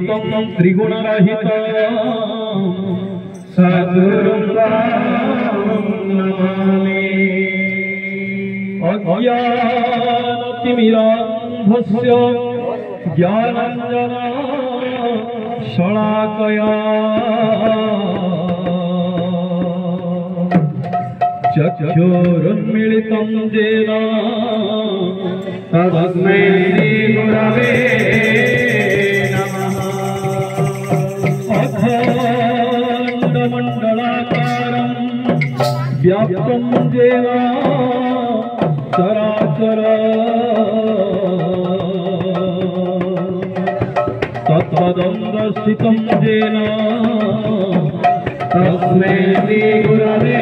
अतीतं त्रिगुणरहितं सद्गुरुं नमामि। अज्ञानतिमिरान्धस्य ज्ञानाञ्जनशलाकया चक्षुरुन्मीलितं येन तस्मै श्रीगुरवे नमः। अखण्डमण्डलाकारं व्याप्तं येन चराचरं तत्पदं दर्शितं येन तस्मै श्रीगुरवे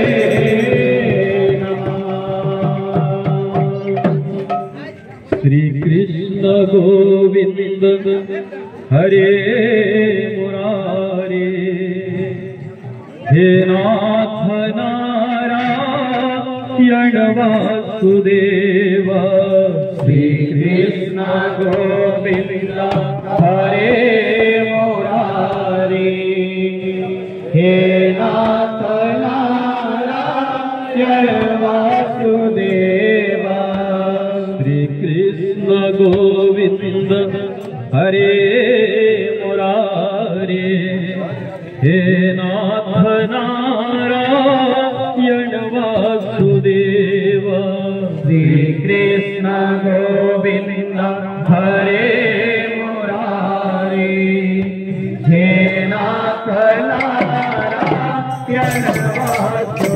श्री कृष्ण गोविंद हरे मुरारे हे नाथ नारायण वासुदेव। श्री कृष्ण गोविंद हरे मुरारे हे नाथ नारायण वासुदेव। गोविंद हरे मुरारे हे नाथ नारायण वासुदेव। श्री कृष्ण गोविंद हरे मुरारे हे नाथ नारायण वासुदेव।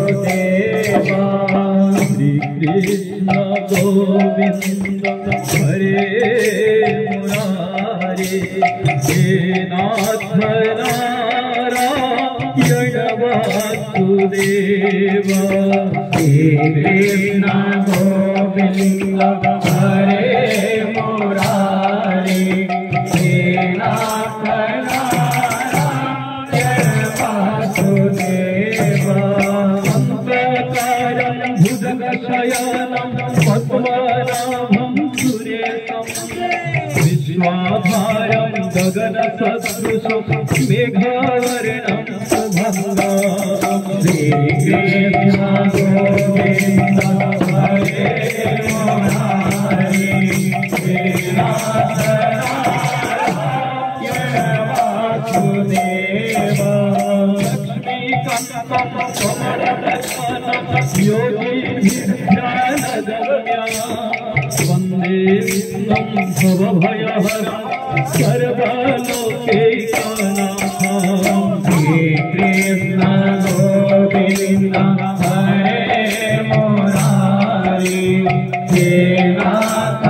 श्री कृष्ण गोविंद हरे मुरारे हे नाथ नारायण वासुदेव। श्री कृष्ण गोविंद हरे मुरारे हे नाथ नारायण वासुदेव। अंतकारं भुजगशयनं पद्मनाभं सुरेशं विश्वाधारं गगनसदृशं मेघवर्णं शुभङ्गं। श्री कृष्ण गोविंद हरे मुरारे हे नाथ नारायण वासुदेव। लक्ष्मीकान्तं कमलदर्शनं योगिभिर्ध्यानगम्यं वन्दे विष्णुं भवभयहरं सर्वलोकैकनाथं। श्री कृष्ण गोविंद हरे मुरारे हे नाथ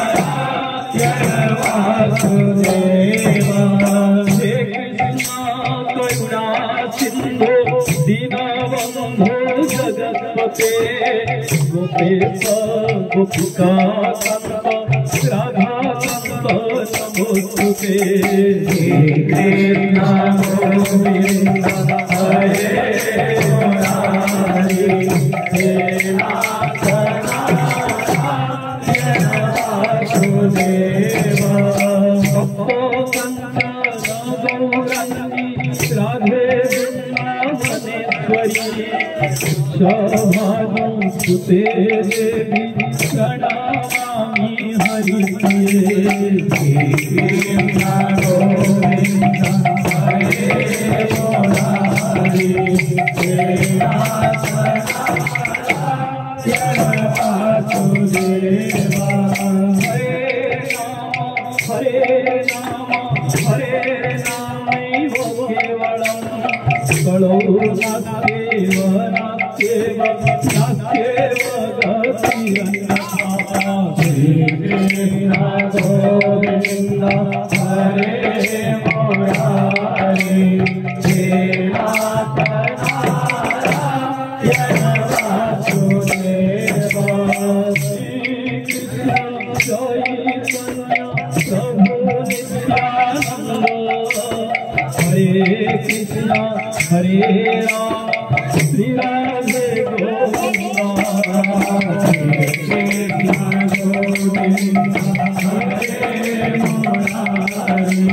नारायण वासुदेव। हे कृष्ण करुणा सिंधु दीनबन्धो जगत्पते गोपेश गोपिकाकान्त राधाकान्त नमोस्तुते। हे कृष्ण गोविंद हरे मुरारे हे नाथ नारायण वासुदेव। राधे वृंदावनेश्वरी सभागं सुते देवी प्रणमामि हरिप्रिये। श्री कृष्ण गोविंद हरे मुरारे हे नाथ नारायण वासुदेव। हरे राम केवलं कलौ नास्त्येव नास्त्येव नास्त्येव गतिरन्यथा। श्री कृष्ण गोविंद हरे मुरारे हे नाथ नारायण वासुदेव। श्री कृष्ण चैतन्य प्रभु नित्यानंद हरे कृष्ण हरे राम श्री राधे गोविंद। हरे कृष्ण गोविंद हरे मुरारे